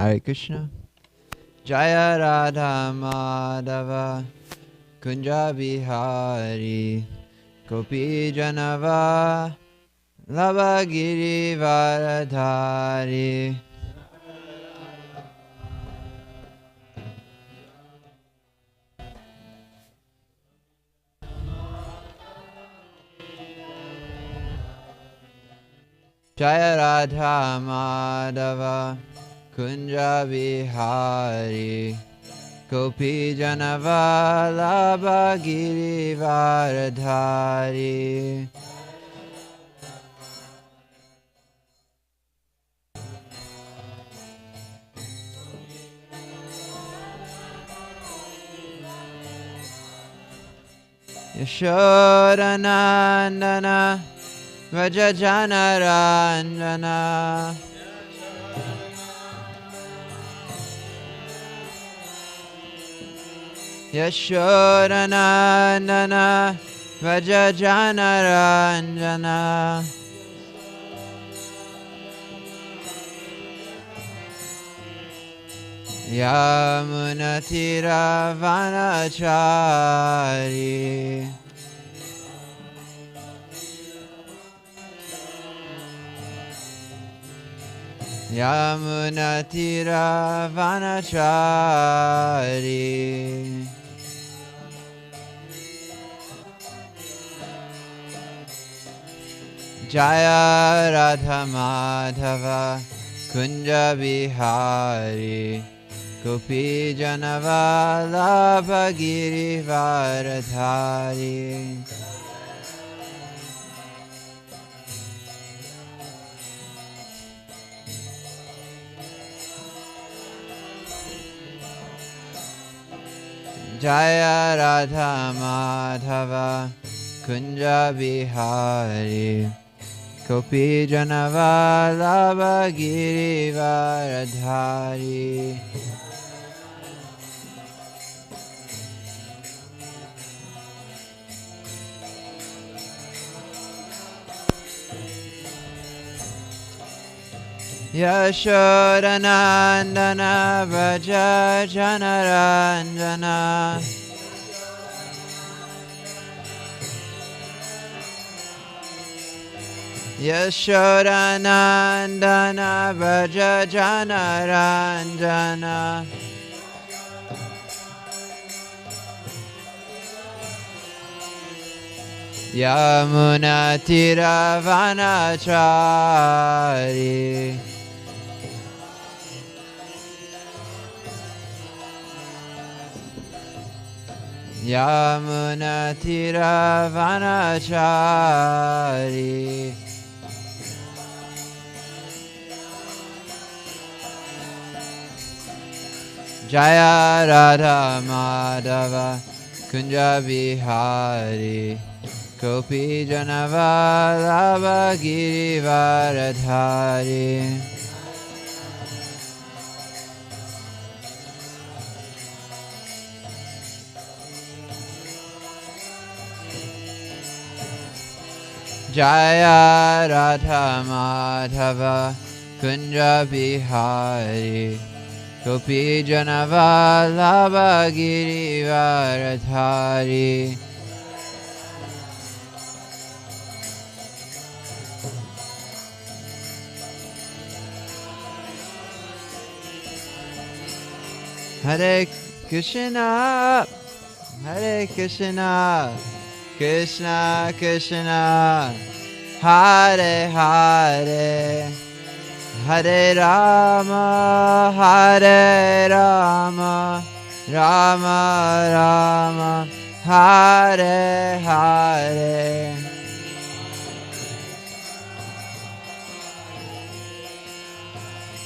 Hare Krishna. Jaya Radha Madhava Kunja Bihari Gopi Janava Lavagiri Varadhari. Jaya Radha Madhava Kunja Bihari Gopi Janavala Giri Varadhari. Yashoda Nandana Vrajajana Ranjana Yashoda Nandana Vrajajana Ranjana Yamunatira Vanachari Yamunatira Vanachari Jaya Radha Madhava Kunja Bihari Gopi Janavala Giri Varadhari. Jaya Radha Madhava Kunja Bihari Gopi Janavala Giri Varadhari. Yashoda Nandana Vrajajana Ranjana Yashoda Nandana Vrajajana Ranjana Yamunatira Vanachari Yamunatira Vanachari Jaya Radha Madhava Kunja Bihari Gopi Janavala Giri Varadhari. Jaya Radha Madhava Kunja Bihari Gopi Janavala Giri Varadhari. Hare Krishna, Hare Krishna, Krishna Krishna, Hare Hare, Hare Rama, Hare Rama, Rama Rama, Hare Hare.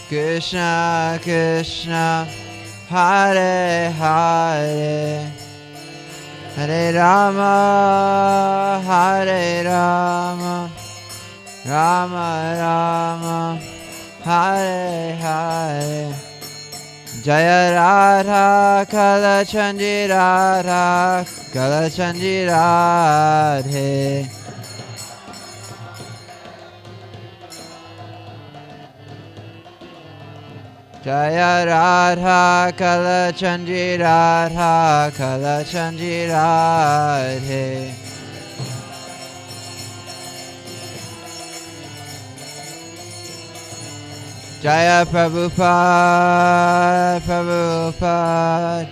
Krishna Krishna, Hare Hare, Hare Rama, Hare Rama, Rama Rama, Hare Hare. Jaya Radha Kalachandji Radha Kalachandji Radhe. Jaya Radha Kalachandji Radha Kalachandji Radhe. Jaya Prabhupada, Prabhupada,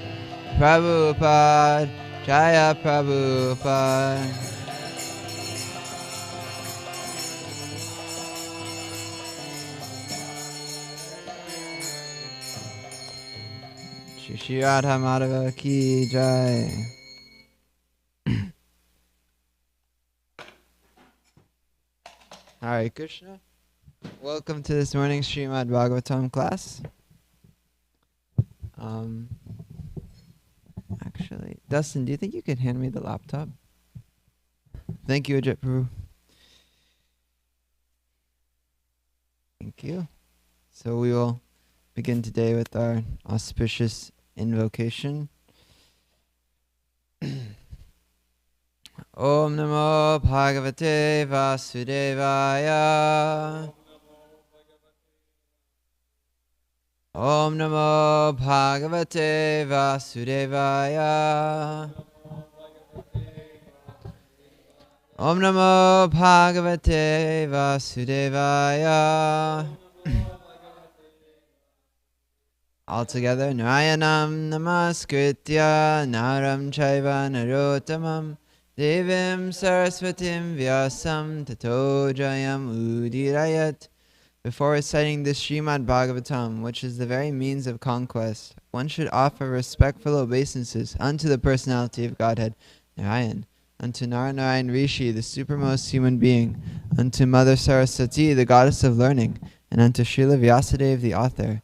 Prabhupada, Jaya Prabhupada. Shri Radha Madhava Ki Jai. Hare Krishna. Welcome to this morning's Srimad Bhagavatam class. Actually, Dustin, do you think you could hand me the laptop? Thank you, Ajit Prabhu. Thank you. So we will begin today with our auspicious invocation. Om Namo Bhagavate Vasudevaya. Om Namo Bhagavate Vasudevaya. Om Namo Bhagavate Vasudevaya. All together, Narayanam Namaskritya Naram Chaiva Narottamam Devim Saraswatim Vyasam Tato Jayam Udirayat. Before reciting this Srimad Bhagavatam, which is the very means of conquest, one should offer respectful obeisances unto the personality of Godhead, Narayan, unto Naranayan Rishi, the supermost human being, unto Mother Saraswati, the goddess of learning, and unto Srila Vyasadeva, the author.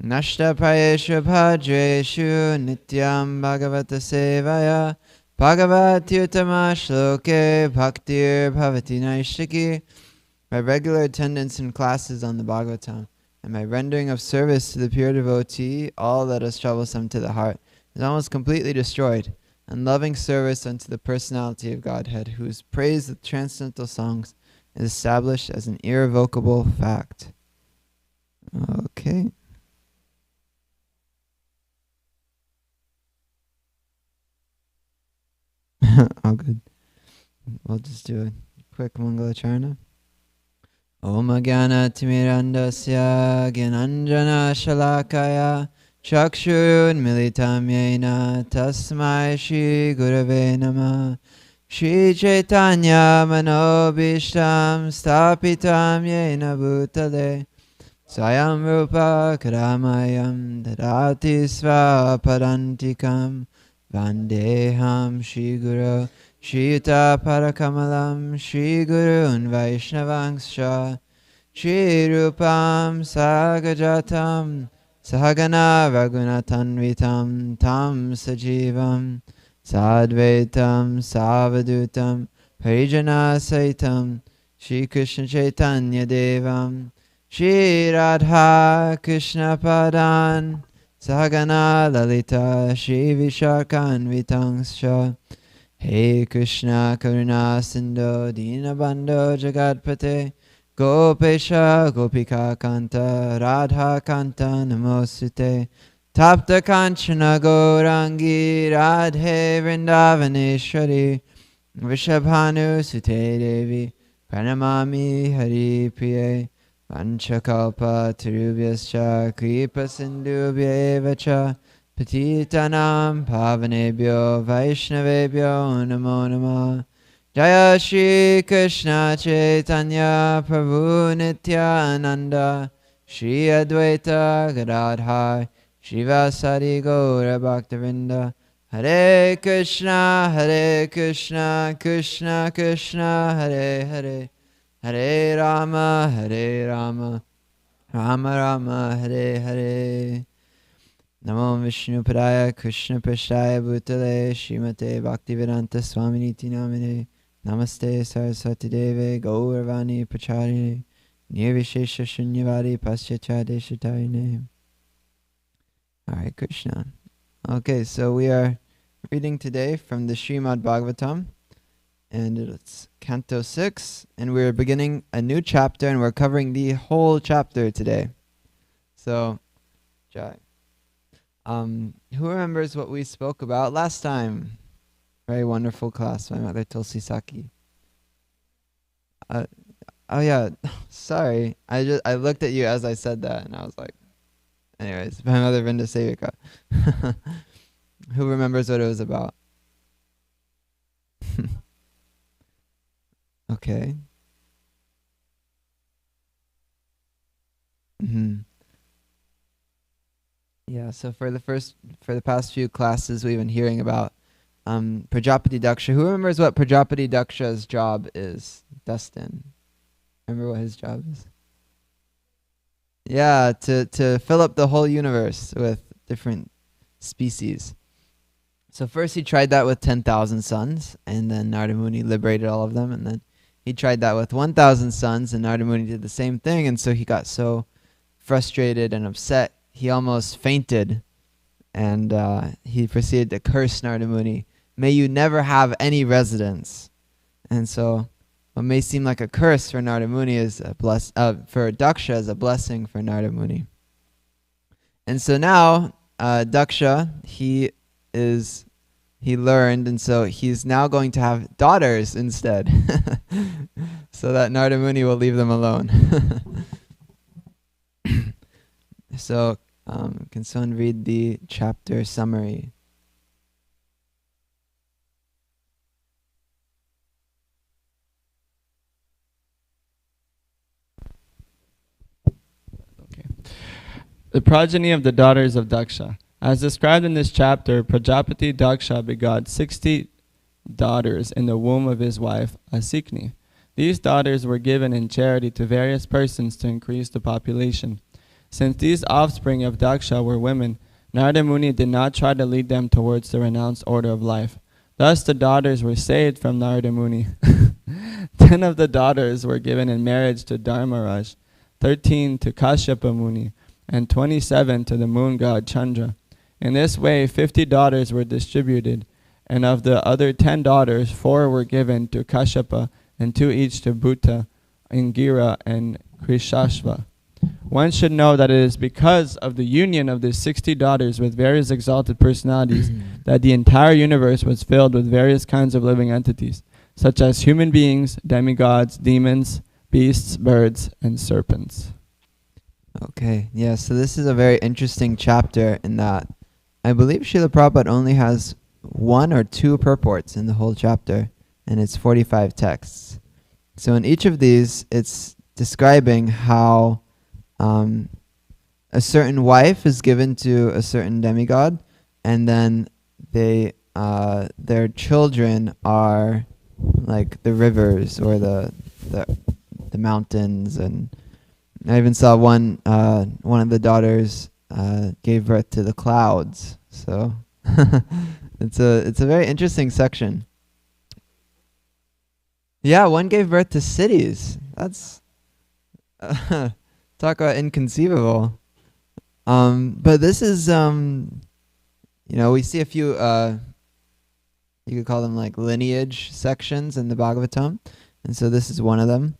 Nashta Prayeshu Bhadreshu Nityam Bhagavata Sevaya Bhagavati Uttama Shloke Bhaktir Bhavati Naishiki. By regular attendance in classes on the Bhagavatam, and by rendering of service to the pure devotee, all that is troublesome to the heart is almost completely destroyed, and loving service unto the personality of Godhead, whose praise with transcendental songs is established as an irrevocable fact. Okay. All good. We'll just do a quick Mangalacharna. Om Jnana Timirandasya Gyananjana Shalakaya Chakshurun Militam Yena Tasmai Shri Gurave Namah. Shri Chaitanya Manobishtam Stapitam Yena Bhutale Swayam Rupa Karamayam Dadati Svapadantikam Vandeham Shri Guru Shri Yuta Parakamalam Shri Gurun Vaishnavangsha Shri Rupam Sagajatam Sahagana Raghunatanvitam Tam Sajivam Sadvaitam Savadutam Parijana Saitam Shri Krishna Chaitanya Devam Shri Radha Krishna Padan Sahagana Lalita Shri Vishakanvitangsha. Hey Krishna Karuna Sindhu Dinabandho Jagadpate Gopesha Gopika Kanta Radha Kanta Namosute Tapta Kanchana Gaurangi Radhe Vrindavaneshwari Vishabhanu Sute Devi Pranamami Hari Priye Vanchakalpa Tirubhyascha Kripa Sindhubhyevacha Patitanam Pavanebhyo Vaishnavebhyo Namo Namah. Jaya Shri Krishna Chaitanya Prabhu Nityananda Shri Advaita Gadadhar Shivasari Gaura Bhaktavinda. Hare Krishna Krishna Krishna Hare Hare Hare Rama Rama Rama Hare Hare. Namo Vishnu Padaya Krishna Prasthaya Bhutale Srimate Bhaktivedanta Swaminiti Namine. Namaste Saraswati Deve Gauravani Pacharine Nirvishesha Shunyavadi Paschatya Deshatarine. Hare Krishna. Okay, so we are reading today from the Srimad Bhagavatam, and it's Canto 6, and we're beginning a new chapter, and we're covering the whole chapter today. So Jai. Who remembers what we spoke about last time? Very wonderful class by Mother Tulsi Saki. Oh yeah, sorry. I looked at you as I said that, and I was like, anyways, by Mother Vrinda Sevika. Who remembers what it was about? Okay. Hmm. Yeah, so for the past few classes, we've been hearing about Prajapati Daksha. Who remembers what Prajapati Daksha's job is? Dustin. Remember what his job is? Yeah, to fill up the whole universe with different species. So first he tried that with 10,000 sons, and then Narada Muni liberated all of them, and then he tried that with 1,000 sons, and Narada Muni did the same thing, and so he got so frustrated and upset, he almost fainted, and he proceeded to curse Narada Muni. May you never have any residence. And so what may seem like a curse for Narada Muni is for Daksha is a blessing for Narada Muni. And so now Daksha, he learned, and so he's now going to have daughters instead, so that Narada Muni will leave them alone. So can someone read the chapter summary? The progeny of the daughters of Daksha. As described in this chapter, Prajapati Daksha begot 60 daughters in the womb of his wife, Asikni. These daughters were given in charity to various persons to increase the population. Since these offspring of Daksha were women, Narada Muni did not try to lead them towards the renounced order of life. Thus the daughters were saved from Narada Muni. 10 of the daughters were given in marriage to Dharmaraj, 13 to Kashyapa Muni, and 27 to the moon god Chandra. In this way, 50 daughters were distributed, and of the other 10 daughters, 4 were given to Kashyapa, and 2 each to Bhuta, Ingira, and Krishashva. One should know that it is because of the union of the 60 daughters with various exalted personalities that the entire universe was filled with various kinds of living entities, such as human beings, demigods, demons, beasts, birds, and serpents. Okay, yeah, so this is a very interesting chapter in that I believe Srila Prabhupada only has 1 or 2 purports in the whole chapter, and it's 45 texts. So in each of these, it's describing how a certain wife is given to a certain demigod, and then their children are like the rivers or the mountains, and I even saw one of the daughters gave birth to the clouds. So it's a very interesting section. Yeah, one gave birth to cities. That's talk about inconceivable. But this is we see a few you could call them like lineage sections in the Bhagavatam, and so this is one of them.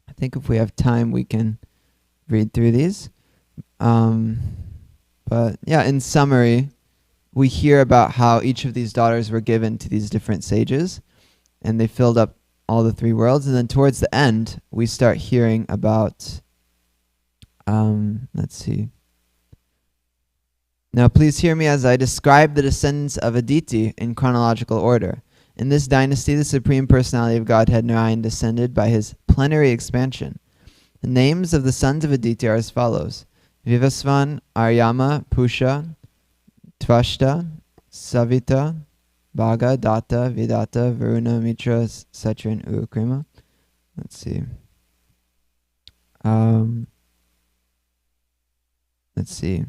I think if we have time, we can read through these. But yeah, in summary, we hear about how each of these daughters were given to these different sages, and they filled up all the 3 worlds. And then towards the end, we start hearing about, let's see. Now please hear me as I describe the descendants of Aditi in chronological order. In this dynasty, the Supreme Personality of Godhead Narayan descended by his plenary expansion. The names of the sons of Aditi are as follows: Vivasvan, Aryama, Pusha, Tvashta, Savita, Bhaga, Datta, Vidata, Varuna, Mitra, Satya, and Ukrima. Let's see. Let's see.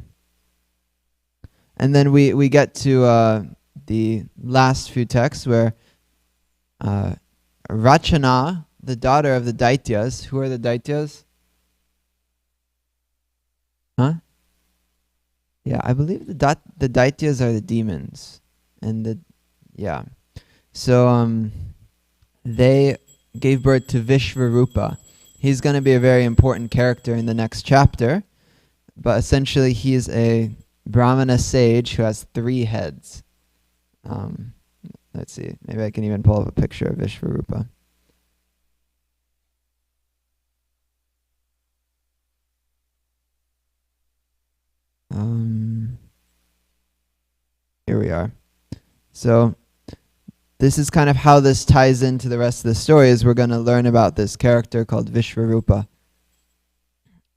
And then we get to the last few texts where Rachana, the daughter of the Daityas. Who are the Daityas? Huh? Yeah, I believe the Daityas are the demons. And so they gave birth to Vishvarupa. He's going to be a very important character in the next chapter. but essentially he is a Brahmana sage who has 3 heads. Let's see, maybe I can even pull up a picture of Vishvarupa. Here we are. So this is kind of how this ties into the rest of the story, is we're going to learn about this character called Vishvarupa.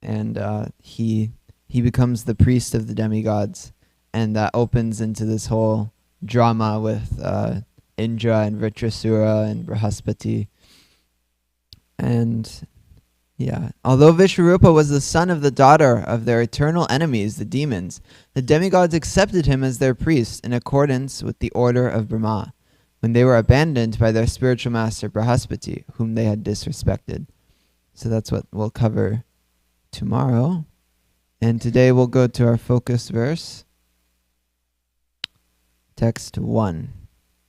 And he becomes the priest of the demigods, and that opens into this whole drama with Indra and Vritrasura and Brahaspati. And yeah, although Vishvarupa was the son of the daughter of their eternal enemies, the demons, the demigods accepted him as their priest in accordance with the order of Brahma, when they were abandoned by their spiritual master Brahaspati, whom they had disrespected. So that's what we'll cover tomorrow. And today we'll go to our focus verse, text 1.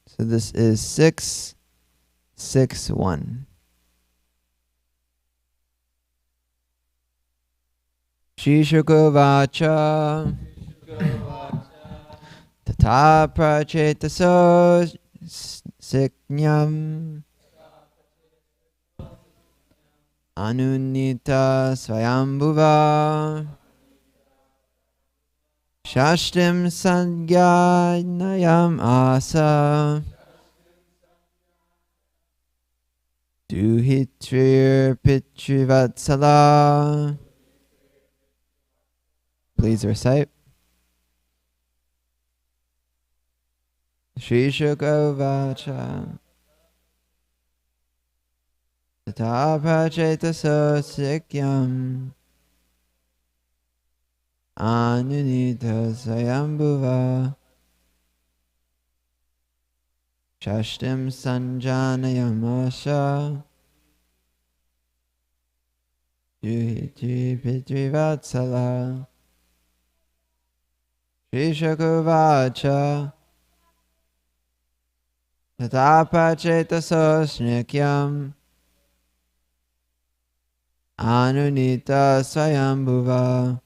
So this is 6:6:1. Shri Shukavacha Tata Prachetaso Siknyam Anunita Swayambhuva Shashtim Sanjnayam Asa Duhitrir Pitrivatsala. Please recite. Shri Shukavacha Tata Prachetaso Sikyam Anunita Swayambhuva Shashtim Sanjanayam Asha Yuhiti Pitrivatsala. Shri Shukavacha Tata Prachetaso Snikyam Anunita Swayambhuva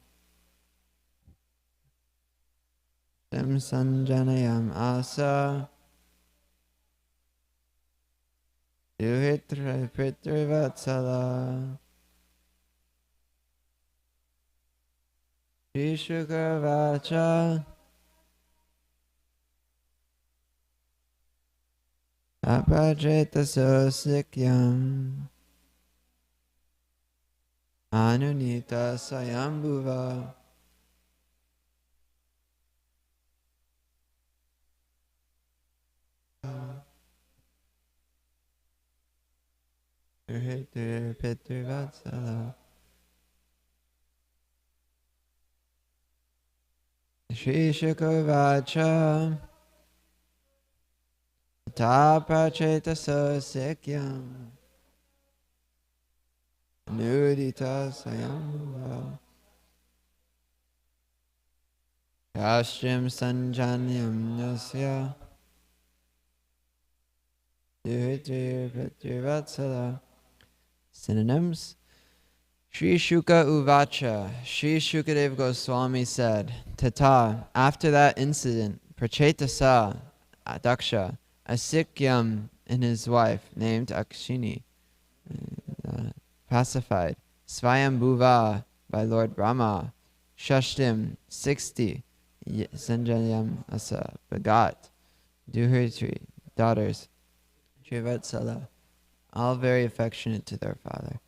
Shashtim Sanjanayam Asa Yuhitra Pitrivatsala. Shri Shukavacha Apajetaso Sikyam Anunita Swayambhuva Yuhitra Pitrivatsala. Shri Shukavacha Tata Prachetaso Sikyam Anudita Swayambhuva Yashrim Sanjanyam Nasya Duhitrir Pitrivatsala. Synonyms. Shri Shuka Uvacha, Shri Shukadev Goswami said, Tata, after that incident, Prachetasa, Daksha, Asikyam and his wife, named Akshini, pacified, Swayambhuva by Lord Brahma, Shashtim, 60, Sanjayam Asa, begot, Duhritri, daughters, Trivatsala, all very affectionate to their father.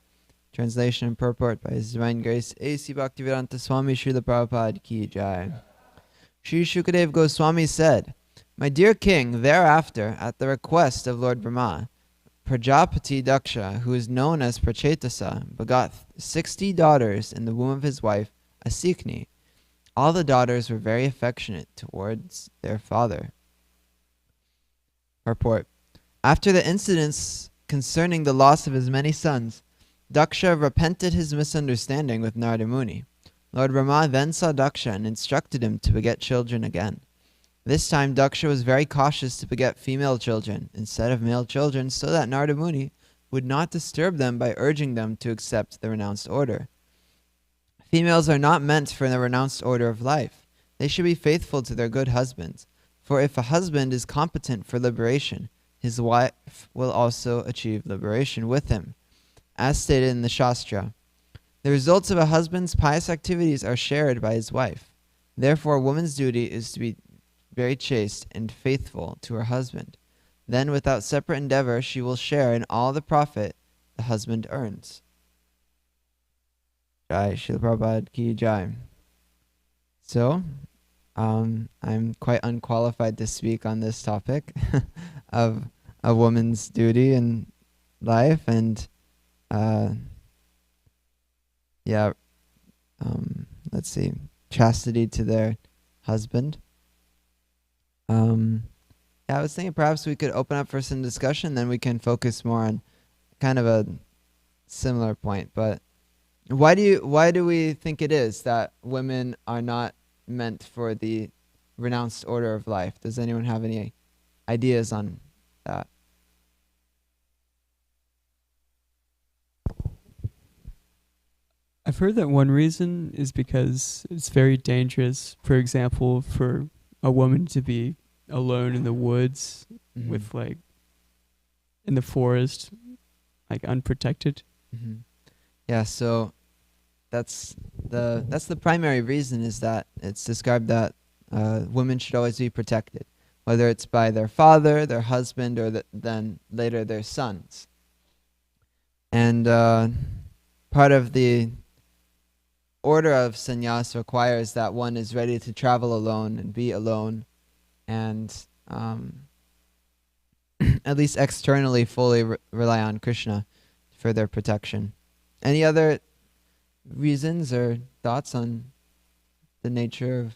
Translation and purport by His Divine Grace A.C. Bhaktivedanta Swami Srila Prabhupada Ki Jai. Shri Shukadev Goswami said, My dear king, thereafter, at the request of Lord Brahma, Prajapati Daksha, who is known as Prachetasa, begot 60 daughters in the womb of his wife, Asikni. All the daughters were very affectionate towards their father. Purport. After the incidents concerning the loss of his many sons, Daksha repented his misunderstanding with Narada Muni. Lord Brahma then saw Daksha and instructed him to beget children again. This time Daksha was very cautious to beget female children instead of male children, so that Narada Muni would not disturb them by urging them to accept the renounced order. Females are not meant for the renounced order of life. They should be faithful to their good husbands. For if a husband is competent for liberation, his wife will also achieve liberation with him. As stated in the Shastra, the results of a husband's pious activities are shared by his wife. Therefore, a woman's duty is to be very chaste and faithful to her husband. Then, without separate endeavor, she will share in all the profit the husband earns. Jai Srila Prabhupada Ki Jai. So, I'm quite unqualified to speak on this topic of a woman's duty in life and let's see, chastity to their husband. I was thinking perhaps we could open up for some discussion, then we can focus more on kind of a similar point. But why do we think it is that women are not meant for the renounced order of life? Does anyone have any ideas on that? I've heard that one reason is because it's very dangerous, for example, for a woman to be alone in the woods with like in the forest, like unprotected. Yeah, so that's the primary reason, is that it's described that women should always be protected, whether it's by their father, their husband, or then later their sons. And part of the order of sannyas requires that one is ready to travel alone and be alone, and at least externally fully rely on Krishna for their protection. Any other reasons or thoughts on the nature of...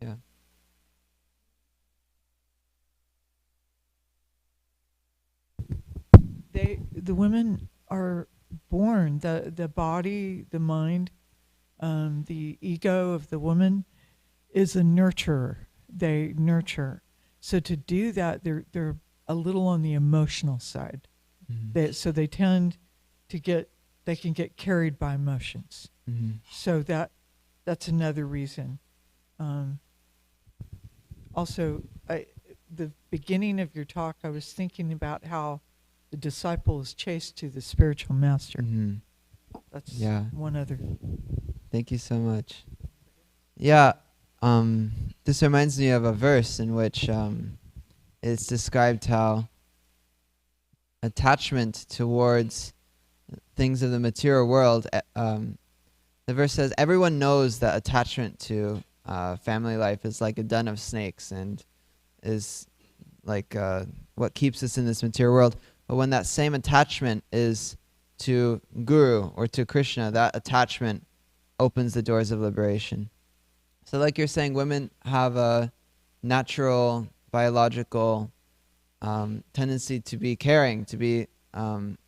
Yeah. The women are born, the body, the mind, the ego of the woman is a nurturer. They nurture. So to do that, they're a little on the emotional side. So they tend to they can get carried by emotions. So that's another reason. Also, the beginning of your talk, I was thinking about how the disciple is chased to the spiritual master. That's one other. Thank you so much. Yeah, this reminds me of a verse in which it's described how attachment towards things of the material world, the verse says, everyone knows that attachment to family life is like a den of snakes and is like what keeps us in this material world. But when that same attachment is to Guru or to Krishna, that attachment opens the doors of liberation. So like you're saying, women have a natural biological tendency to be caring, to be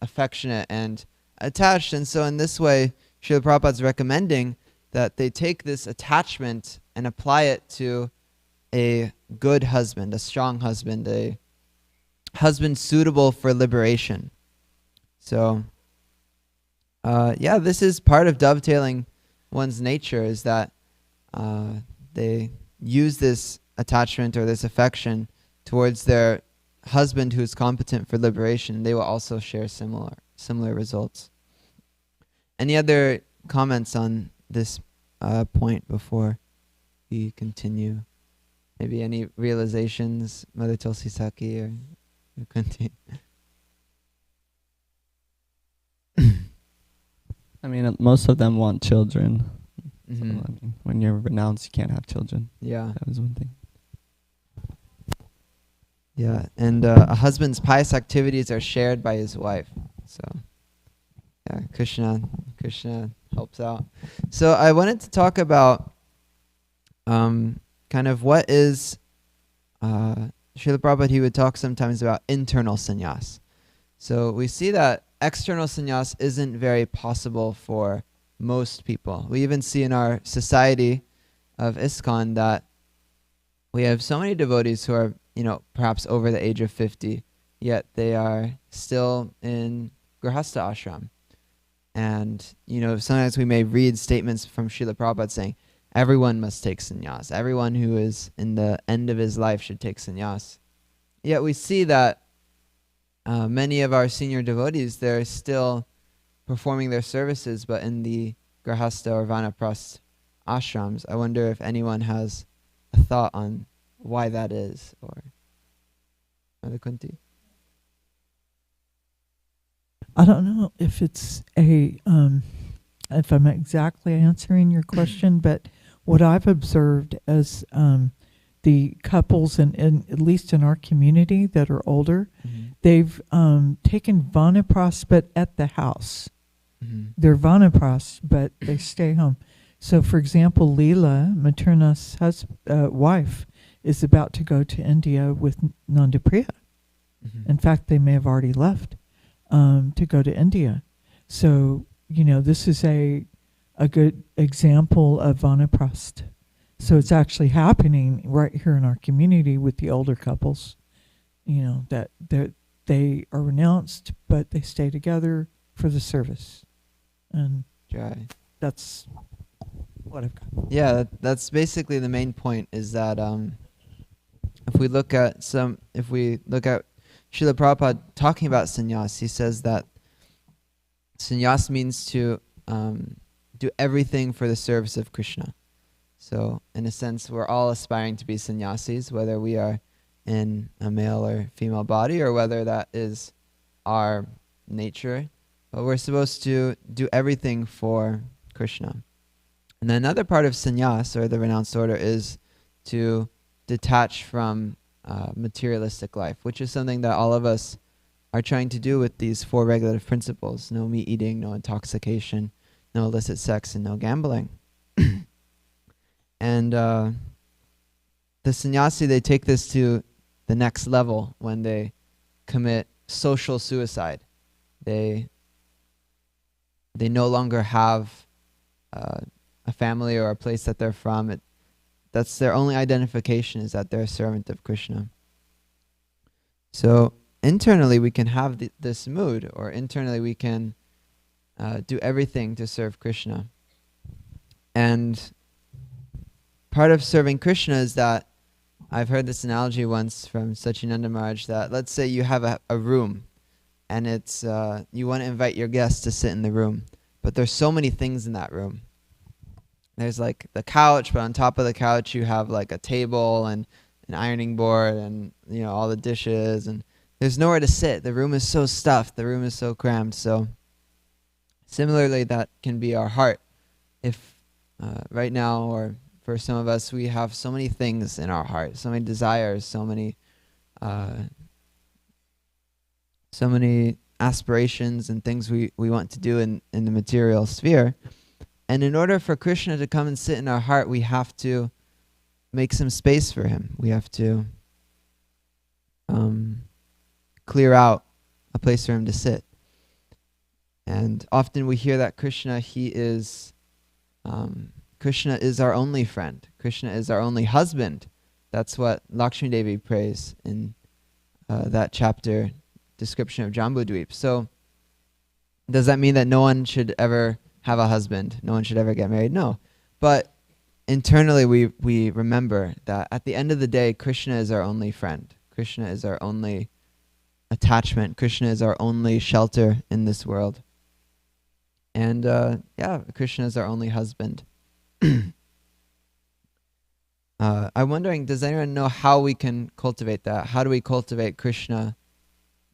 affectionate and attached. And so in this way, Srila Prabhupada's recommending that they take this attachment and apply it to a good husband, a strong husband, a husband suitable for liberation. So, this is part of dovetailing one's nature, is that they use this attachment or this affection towards their husband who is competent for liberation. They will also share similar results. Any other comments on this point before we continue? Maybe any realizations, Mother Tulsi Saki, or continue? I mean, most of them want children. So, Mm-hmm. I mean, when you're renounced, you can't have children. Yeah. That was one thing. Yeah, and a husband's pious activities are shared by his wife. So, yeah, Krishna helps out. So I wanted to talk about kind of what is Srila Prabhupada, he would talk sometimes about internal sannyas. So we see that external sannyas isn't very possible for most people. We even see in our society of ISKCON that we have so many devotees who are, perhaps over the age of 50, yet they are still in Grihastha ashram. And, sometimes we may read statements from Srila Prabhupada saying, everyone must take sannyas. Everyone who is in the end of his life should take sannyas. Yet we see that many of our senior devotees, they're still performing their services, but in the grahastha or vanaprastha ashrams. I wonder if anyone has a thought on why that is, or Mother Kunti? I don't know if it's if I'm exactly answering your question, but what I've observed as the couples, and at least in our community that are older, they've taken vanapras, but at the house. They're vanapras, but they stay home. So, for example, Leela, Materna's wife, is about to go to India with Nandapriya. In fact, they may have already left to go to India. So, this is a good example of vanaprastha. So it's actually happening right here in our community with the older couples, that they are renounced, but they stay together for the service. And that's what I've got. Yeah, that's basically the main point, is that if we look at Srila Prabhupada talking about sannyas, he says that sannyas means to do everything for the service of Krishna. So, in a sense, we're all aspiring to be sannyasis, whether we are in a male or female body, or whether that is our nature. But we're supposed to do everything for Krishna. And then another part of sannyas, or the renounced order, is to detach from materialistic life, which is something that all of us are trying to do with these 4 regulative principles: no meat eating, no intoxication, no illicit sex, and no gambling. And the sannyasi, they take this to the next level when they commit social suicide. They no longer have a family or a place that they're from. That's their only identification, is that they're a servant of Krishna. So internally we can have this mood, or internally we can do everything to serve Krishna. And part of serving Krishna is that, I've heard this analogy once from Sachinanda Maharaj, that let's say you have a room, and it's you want to invite your guests to sit in the room, but there's so many things in that room. There's like the couch, but on top of the couch you have like a table and an ironing board and all the dishes, and there's nowhere to sit. The room is so stuffed, the room is so crammed. So similarly, that can be our heart. If right now, or for some of us, we have so many things in our heart, so many desires, so many aspirations and things we want to do in the material sphere. And in order for Krishna to come and sit in our heart, we have to make some space for him. We have to clear out a place for him to sit. And often we hear that Krishna is our only friend. Krishna is our only husband. That's what Lakshmi Devi prays in that chapter description of Jambudweep. So does that mean that no one should ever have a husband? No one should ever get married? No. But internally we remember that at the end of the day, Krishna is our only friend. Krishna is our only attachment. Krishna is our only shelter in this world. And Krishna is our only husband. I'm wondering, does anyone know how we can cultivate that? How do we cultivate Krishna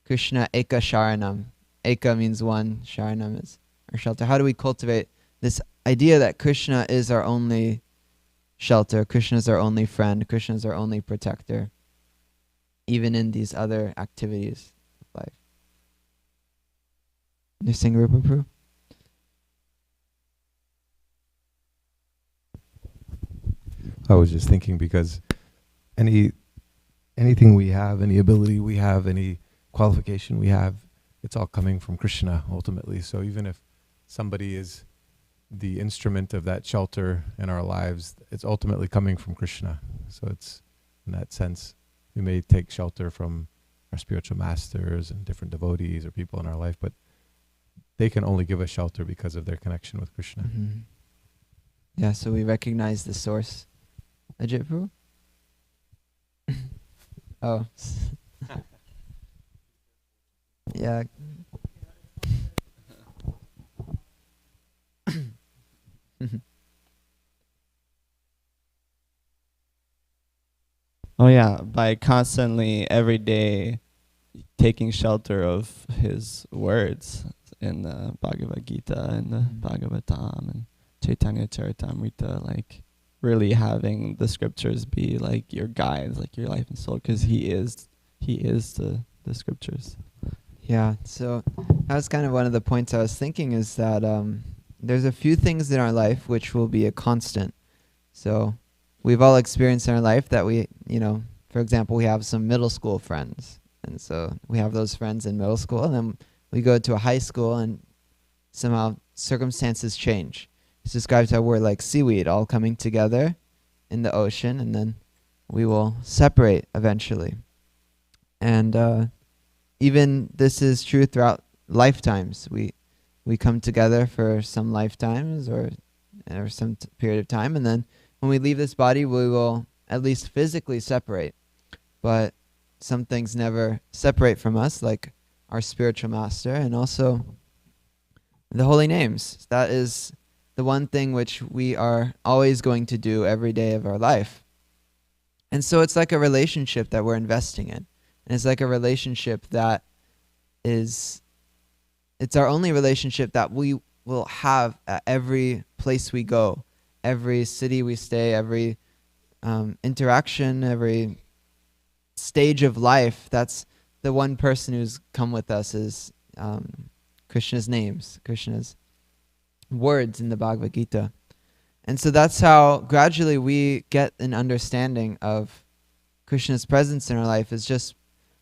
Eka Sharanam? Eka means one, Sharanam is our shelter. How do we cultivate this idea that Krishna is our only shelter, Krishna is our only friend, Krishna is our only protector, even in these other activities of life? Nrsimha Rupa Prabhu? I was just thinking, because anything we have, any ability we have, any qualification we have, it's all coming from Krishna ultimately. So even if somebody is the instrument of that shelter in our lives, it's ultimately coming from Krishna. So it's, in that sense, we may take shelter from our spiritual masters and different devotees or people in our life, but they can only give us shelter because of their connection with Krishna. Yeah, so we recognize the source. Ajit Prabhu? Oh. Yeah. Oh yeah, by constantly every day taking shelter of his words in the Bhagavad Gita and the Bhagavatam and Chaitanya Charitamrita, like really having the scriptures be like your guides, like your life and soul, because he is the scriptures. Yeah, so that was kind of one of the points I was thinking, is that there's a few things in our life which will be a constant. So we've all experienced in our life that we, for example, we have some middle school friends. And so we have those friends in middle school, and then we go to a high school and somehow circumstances change. It's described how we're like seaweed all coming together in the ocean, and then we will separate eventually. And even this is true throughout lifetimes. We come together for some lifetimes or some period of time, and then when we leave this body, we will at least physically separate. But some things never separate from us, like our spiritual master, and also the holy names. That is the one thing which we are always going to do every day of our life. And so it's like a relationship that we're investing in. And it's like a relationship that it's our only relationship that we will have at every place we go, every city we stay, every interaction, every stage of life. That's the one person who's come with us is Krishna's names, Krishna's words in the Bhagavad Gita. And so that's how gradually we get an understanding of Krishna's presence in our life, is just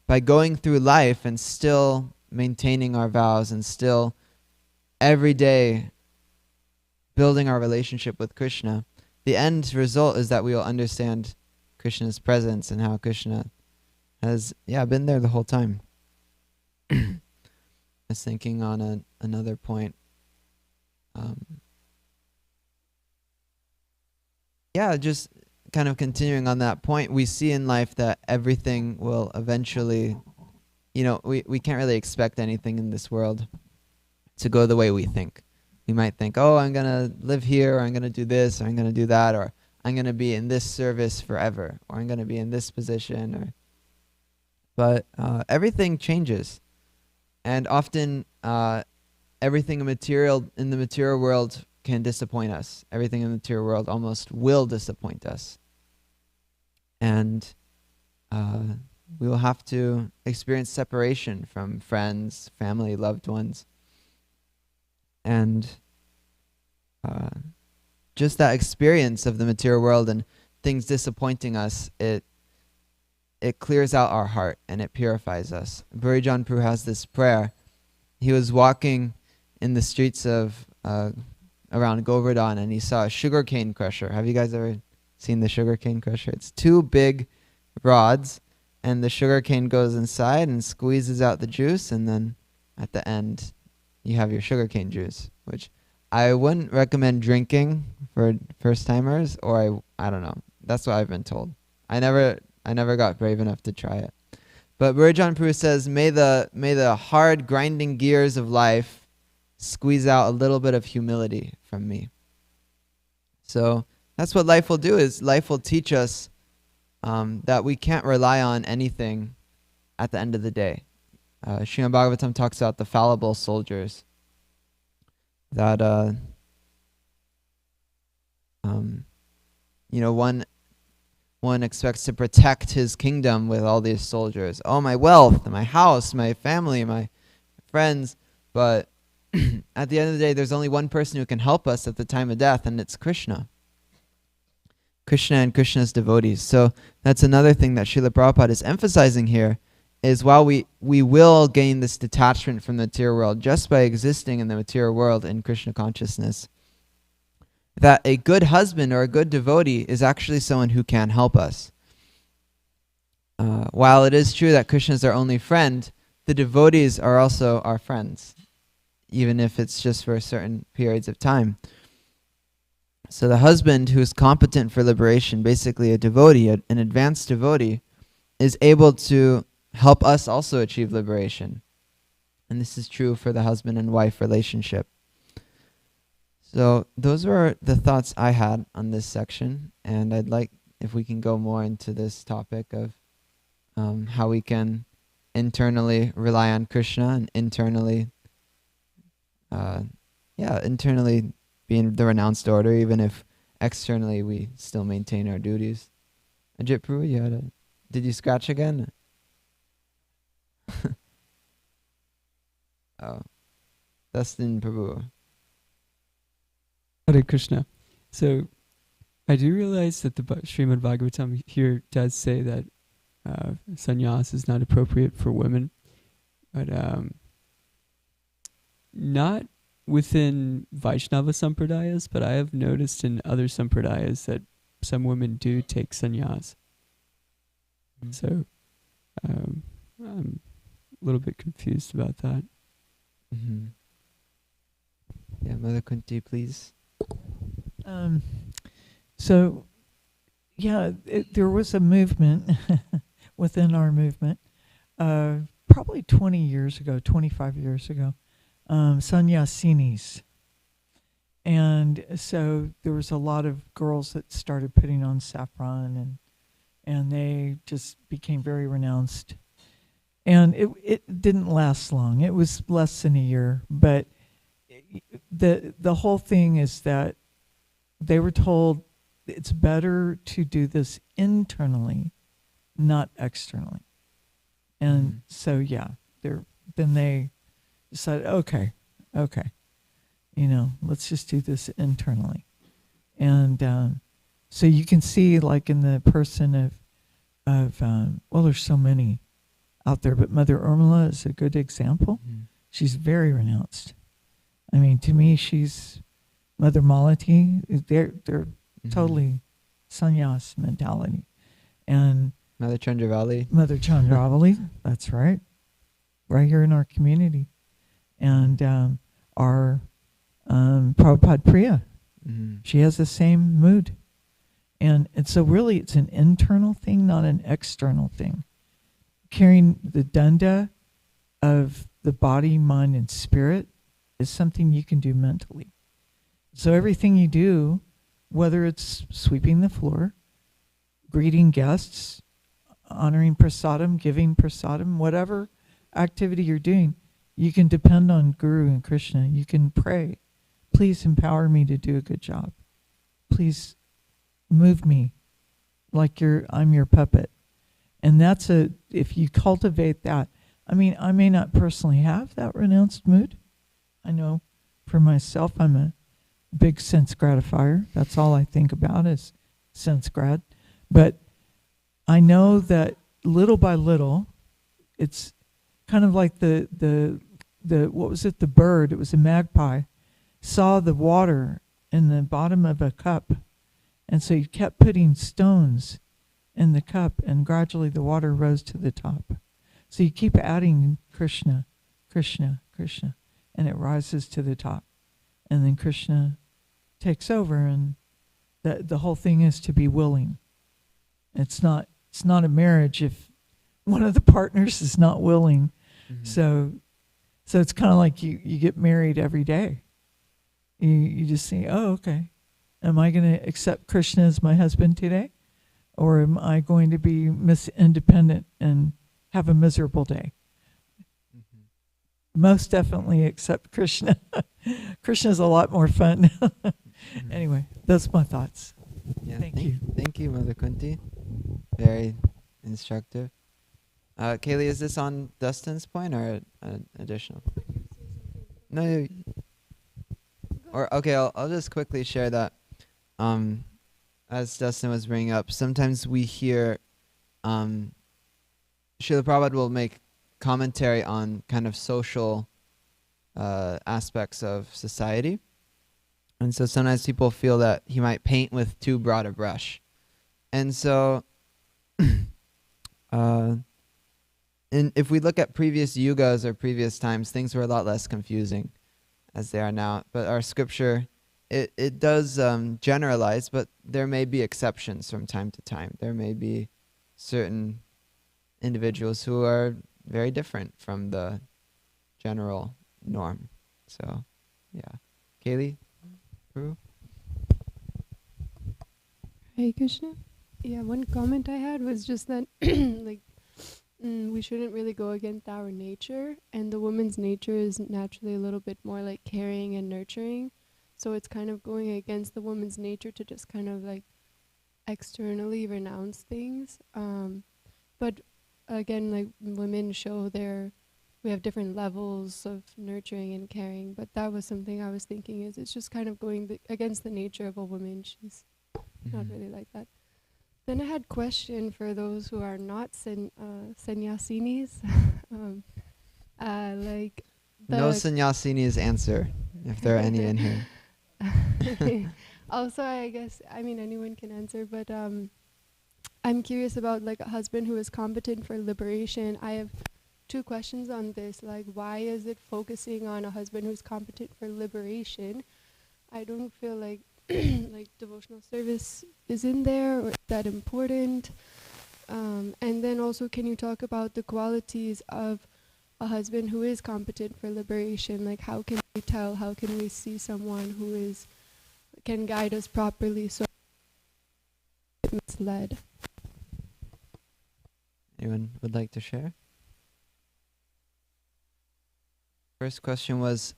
by going through life and still maintaining our vows and still every day building our relationship with Krishna. The end result is that we will understand Krishna's presence and how Krishna has been there the whole time. I was thinking on another point. Just kind of continuing on that point, we see in life that everything will eventually, we can't really expect anything in this world to go the way we think. We might think, oh, I'm going to live here, or I'm going to do this, or I'm going to do that, or I'm going to be in this service forever, or I'm going to be in this position. But everything changes. And often everything in the material world can disappoint us. Everything in the material world almost will disappoint us. And we will have to experience separation from friends, family, loved ones. And just that experience of the material world and things disappointing us, it clears out our heart and it purifies us. Bhurijan Prabhu has this prayer. He was walking in the streets of around Govardhan, and he saw a sugarcane crusher. Have you guys ever seen the sugarcane crusher? It's two big rods, and the sugarcane goes inside and squeezes out the juice, and then at the end you have your sugarcane juice, which I wouldn't recommend drinking for first-timers, or I don't know. That's what I've been told. I never got brave enough to try it. But Bhurijan Prabhu says, may the hard grinding gears of life squeeze out a little bit of humility from me. So that's what life will do, is life will teach us that we can't rely on anything at the end of the day. Srimad Bhagavatam talks about the fallible soldiers, that one expects to protect his kingdom with all these soldiers. Oh, my wealth, my house, my family, my friends. But at the end of the day, there's only one person who can help us at the time of death, and it's Krishna. Krishna and Krishna's devotees. So that's another thing that Srila Prabhupada is emphasizing here, is while we will gain this detachment from the material world just by existing in the material world in Krishna consciousness, that a good husband or a good devotee is actually someone who can help us. While it is true that Krishna is our only friend, the devotees are also our friends. even if it's just for certain periods of time. So the husband who is competent for liberation, basically a devotee, an advanced devotee, is able to help us also achieve liberation. And this is true for the husband and wife relationship. So those were the thoughts I had on this section, and I'd like if we can go more into this topic of how we can internally rely on Krishna and internally be in the renounced order, even if externally we still maintain our duties. Ajit Prabhu, did you scratch again? Oh, Dustin Prabhu. Hare Krishna. So I do realize that the Srimad Bhagavatam here does say that sannyas is not appropriate for women, but not within Vaishnava sampradayas, but I have noticed in other sampradayas that some women do take sannyas. So I'm a little bit confused about that. Mm-hmm. Yeah, Mother Kunti, please. So, yeah, there was a movement within our movement, probably 20 years ago, 25 years ago, sannyasinis. And so there was a lot of girls that started putting on saffron, and they just became very renounced. And it didn't last long. It was less than a year, but the whole thing is that they were told it's better to do this internally, not externally. And so, yeah, then they decided, okay, let's just do this internally. And so you can see, like in the person of there's so many out there, but Mother Urmila is a good example. Mm-hmm. She's very renounced. I mean, to me, she's Mother Malati. They're totally sannyas mentality. And Mother Chandravali, that's right. Right here in our community. And our Prabhupada Priya, she has the same mood. And so really it's an internal thing, not an external thing. Carrying the danda of the body, mind, and spirit is something you can do mentally. So everything you do, whether it's sweeping the floor, greeting guests, honoring prasadam, giving prasadam, whatever activity you're doing, you can depend on Guru and Krishna. You can pray, please empower me to do a good job. Please move me like I'm your puppet. And if you cultivate that, I mean, I may not personally have that renounced mood. I know for myself, I'm a big sense gratifier. That's all I think about is sense grat. But I know that little by little, it's kind of like the what was it? The bird. It was a magpie. Saw the water in the bottom of a cup, and so he kept putting stones in the cup, and gradually the water rose to the top. So you keep adding Krishna, Krishna, Krishna, and it rises to the top. And then Krishna takes over, and the whole thing is to be willing. It's not a marriage if one of the partners is not willing. Mm-hmm. So it's kind of like you get married every day. You just say, oh, okay. Am I going to accept Krishna as my husband today? Or am I going to be independent and have a miserable day? Mm-hmm. Most definitely accept Krishna. Krishna's a lot more fun. Anyway, that's my thoughts. Yeah, Thank you. Thank you, Mother Kunti. Very instructive. Kaylee, is this on Dustin's point or additional? No. Okay, I'll just quickly share that. As Dustin was bringing up, sometimes we hear Srila Prabhupada will make commentary on kind of social aspects of society. And so sometimes people feel that he might paint with too broad a brush. And so if we look at previous yugas or previous times, things were a lot less confusing. as they are now. But our scripture, it does generalize, but there may be exceptions from time to time. There may be certain individuals who are very different from the general norm. So, yeah. Kaylee? Prue? Hare Krishna. Yeah, one comment I had was just that like we shouldn't really go against our nature, and the woman's nature is naturally a little bit more like caring and nurturing. So it's kind of going against the woman's nature to just kind of like externally renounce things. But again, like women show we have different levels of nurturing and caring. But that was something I was thinking is it's just kind of going against the nature of a woman. She's not really like that. Then I had question for those who are not sannyasinis. Like No sannyasinis answer, if there are any in here. Also, I guess, I mean, anyone can answer, but I'm curious about like a husband who is competent for liberation. I have two questions on this. Like, why is it focusing on a husband who's competent for liberation? I don't feel like like devotional service is in there or that important. And then also, can you talk about the qualities of a husband who is competent for liberation? Like, how can we tell? How can we see someone who can guide us properly so misled? Anyone would like to share? First question was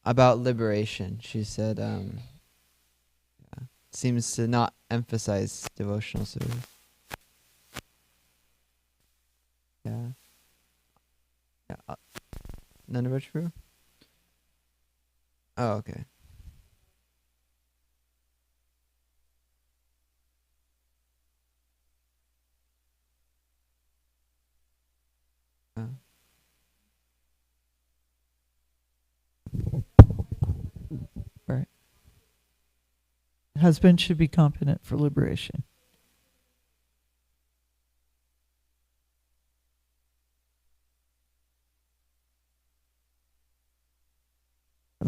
about liberation. She said, seems to not emphasize devotional service. Yeah. None of it true? Oh, okay. Right. Husband should be competent for liberation.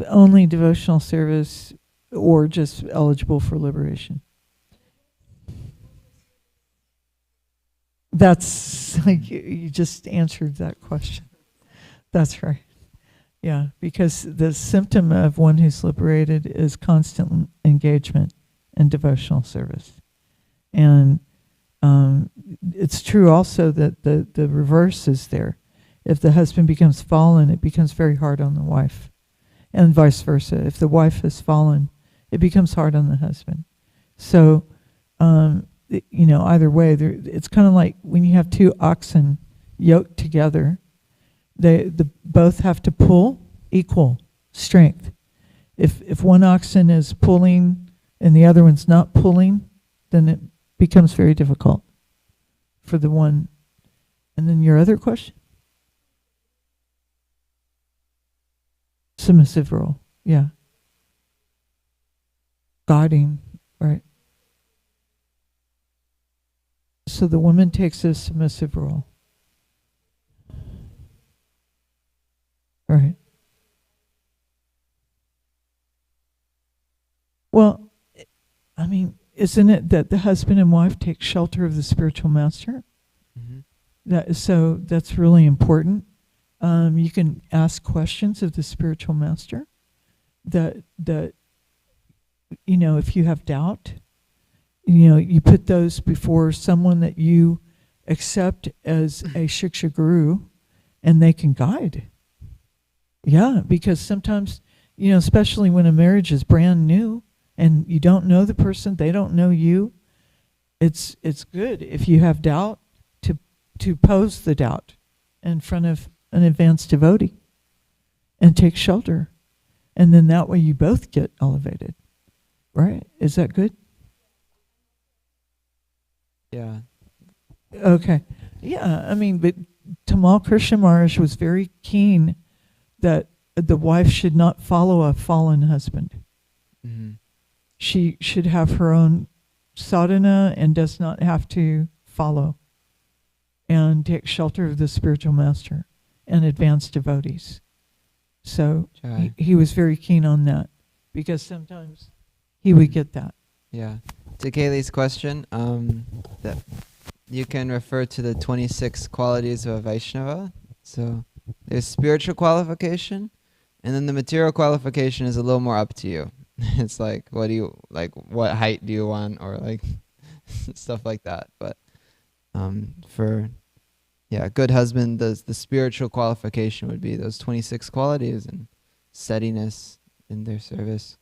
Only devotional service or just eligible for liberation? That's like you just answered that question. That's right. Yeah, because the symptom of one who's liberated is constant engagement in devotional service. And it's true also that the reverse is there. If the husband becomes fallen, it becomes very hard on the wife. And vice versa. If the wife has fallen, it becomes hard on the husband. So, either way, it's kind of like when you have two oxen yoked together, they both have to pull equal strength. If one oxen is pulling and the other one's not pulling, then it becomes very difficult for the one. And then your other question? Submissive role, yeah. Guiding, right. So the woman takes a submissive role. Right. Well, I mean, isn't it that the husband and wife take shelter of the spiritual master? Mm-hmm. So that's really important. You can ask questions of the spiritual master that if you have doubt, you put those before someone that you accept as a Shiksha guru, and they can guide. Yeah, because sometimes, especially when a marriage is brand new and you don't know the person, they don't know you, it's good if you have doubt to pose the doubt in front of an advanced devotee and take shelter. And then that way you both get elevated. Right? Is that good? Yeah. Okay. Yeah, I mean, but Tamal Krishna Maharaj was very keen that the wife should not follow a fallen husband. Mm-hmm. She should have her own sadhana and does not have to follow and take shelter of the spiritual master and advanced devotees. So Jai. he was very keen on that because sometimes he would get that. Yeah. To Kaylee's question, that you can refer to the 26 qualities of a Vaishnava. So there's spiritual qualification, and then the material qualification is a little more up to you. It's like, what height do you want, or like stuff like that. But for a good husband, the spiritual qualification would be those 26 qualities and steadiness in their service.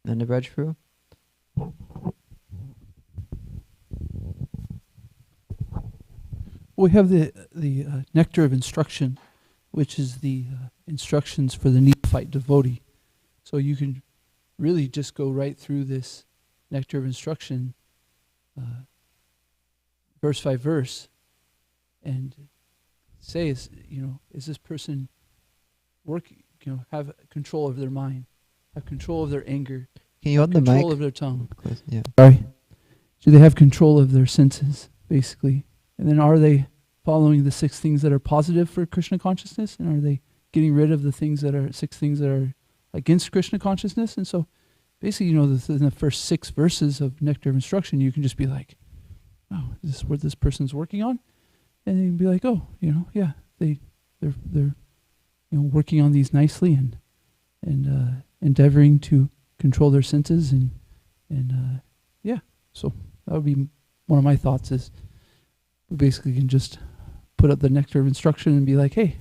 And the Braj Prabhu? We have the nectar of instruction, which is the instructions for the neophyte devotee. So you can really just go right through this nectar of instruction, verse by verse, and say, is this person have control of their mind, have control of their anger, Can you hold the mic? control of their tongue. Close. Yeah. Sorry. Do they have control of their senses, basically? And then are they following the 6 things that are positive for Krishna consciousness? And are they getting rid of the 6 things that are against Krishna consciousness? And so basically, in the first 6 verses of Nectar of Instruction, you can just be like, oh, is this what this person's working on? And then you can be like, oh, yeah, they're working on these nicely and endeavoring to control their senses and so that would be one of my thoughts, is we basically can just put up the nectar of instruction and be like, hey,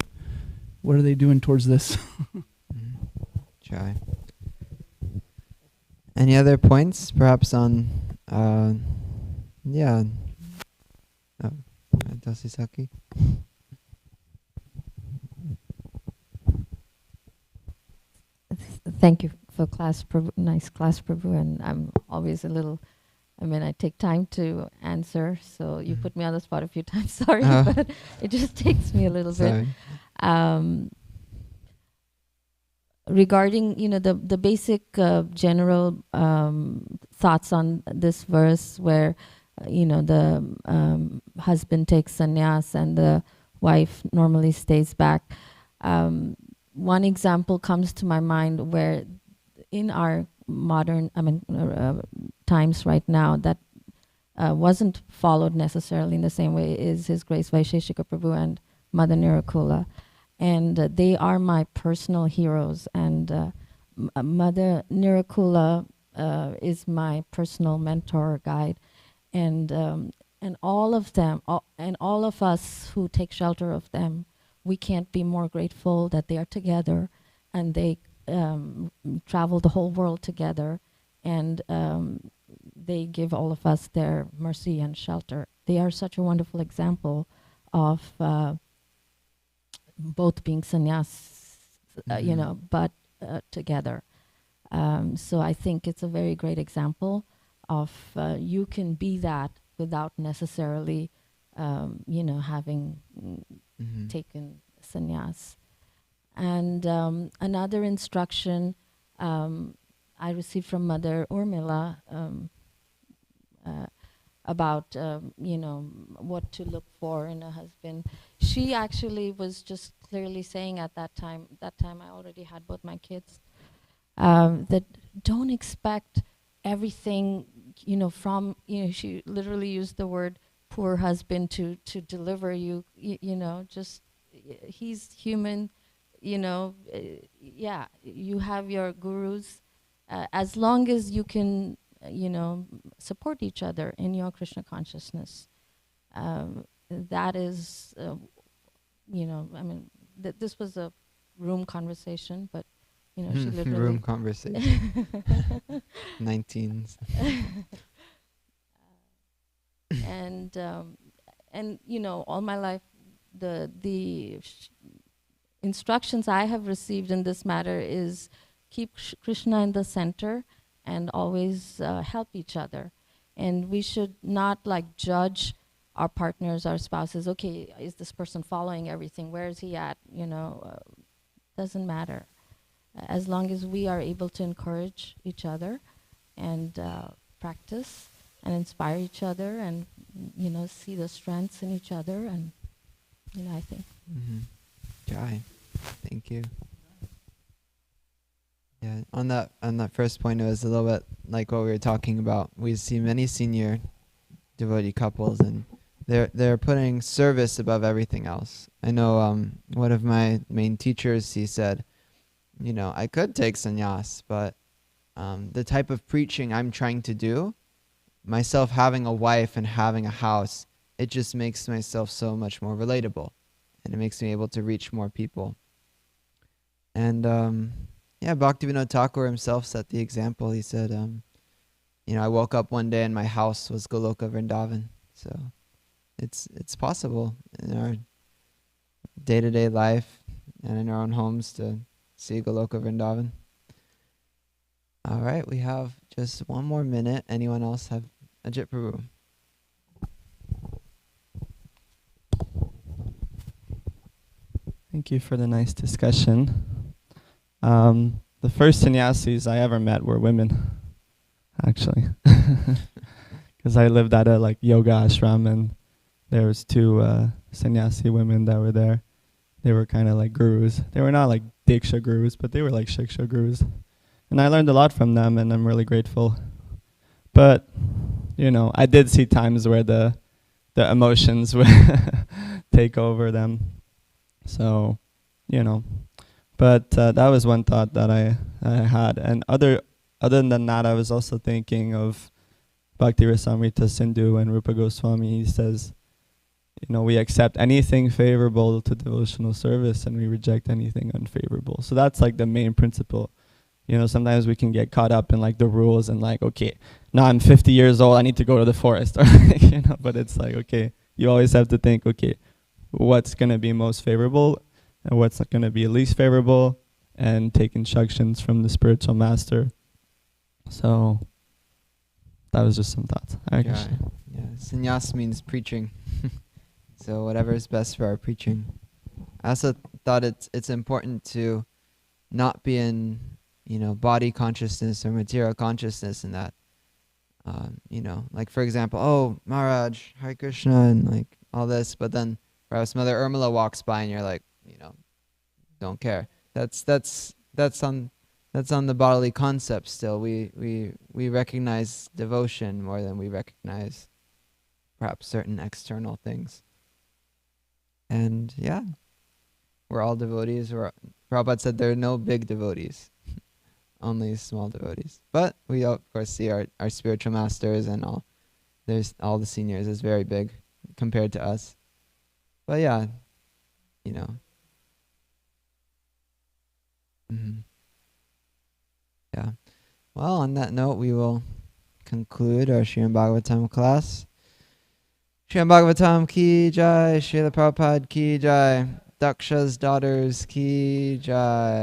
what are they doing towards this? Try. Any other points, perhaps on Dasisaki? Thank you for class, Prabhu, nice class, Prabhu, and I'm always I take time to answer, so you put me on the spot a few times, sorry, but it just takes me a little bit. Regarding, the basic general thoughts on this verse where, the husband takes sannyas and the wife normally stays back. One example comes to my mind where in our modern, times right now, that wasn't followed necessarily in the same way, is His Grace Vaisheshika Prabhu and Mother Nirakula. And they are my personal heroes. And Mother Nirakula is my personal mentor, guide. And all of them, and all of us who take shelter of them, we can't be more grateful that they are together and they travel the whole world together, and they give all of us their mercy and shelter. They are such a wonderful example of both being sannyas, but together. So I think it's a very great example of you can be that without necessarily, having taken sannyas. And another instruction I received from Mother Urmila about, what to look for in a husband. She actually was just clearly saying at that time I already had both my kids, that don't expect everything, from, she literally used the word poor husband to deliver you, just, he's human, you have your gurus, as long as you can, support each other in your Krishna consciousness. That is, this was a room conversation, but, she literally... Room conversation. 19s. And all my life, the instructions I have received in this matter is keep Krishna in the center and always help each other. And we should not judge our partners, our spouses. Okay, is this person following everything? Where is he at? Doesn't matter. As long as we are able to encourage each other and practice and inspire each other and, see the strengths in each other, and, I think. Jai. Thank you. Yeah, on that first point, it was a little bit like what we were talking about. We see many senior devotee couples, and they're putting service above everything else. I know one of my main teachers, he said, I could take sannyas, but the type of preaching I'm trying to do, myself having a wife and having a house, it just makes myself so much more relatable, and it makes me able to reach more people. And Bhaktivinoda Thakur himself set the example. He said, I woke up one day and my house was Goloka Vrindavan. So it's possible in our day-to-day life and in our own homes to see Goloka Vrindavan. All right, we have just one more minute. Anyone else have Ajit Prabhu? Thank you for the nice discussion. The first sannyasis I ever met were women, actually. Because I lived at a yoga ashram, and there was two sannyasi women that were there. They were kind of like gurus. They were not like Diksha gurus, but they were like Shiksha gurus. And I learned a lot from them, and I'm really grateful. But, I did see times where the emotions would take over them. So, But that was one thought that I had. And other than that, I was also thinking of Bhakti Rasamrita Sindhu and Rupa Goswami. He says, we accept anything favorable to devotional service and we reject anything unfavorable. So that's the main principle. Sometimes we can get caught up in the rules and okay, now I'm 50 years old, I need to go to the forest. Or but it's okay, you always have to think, okay, what's going to be most favorable and what's not going to be least favorable, and take instructions from the spiritual master. So that was just some thoughts. Yeah. Sannyas means preaching. So whatever is best for our preaching. I also thought it's important to not be in body consciousness or material consciousness, in that for example, oh Maharaj, Hare Krishna, and all this, but then perhaps Mother Urmila walks by and you're don't care. That's on the bodily concept still. We recognize devotion more than we recognize perhaps certain external things. And we're all devotees. Prabhupada said there are no big devotees, only small devotees. But we of course see our spiritual masters and there's all the seniors is very big compared to us. But Yeah. Well, on that note, we will conclude our Srimad Bhagavatam class. Srimad Bhagavatam ki jai, Srila Prabhupada ki jai, Daksha's daughters ki jai.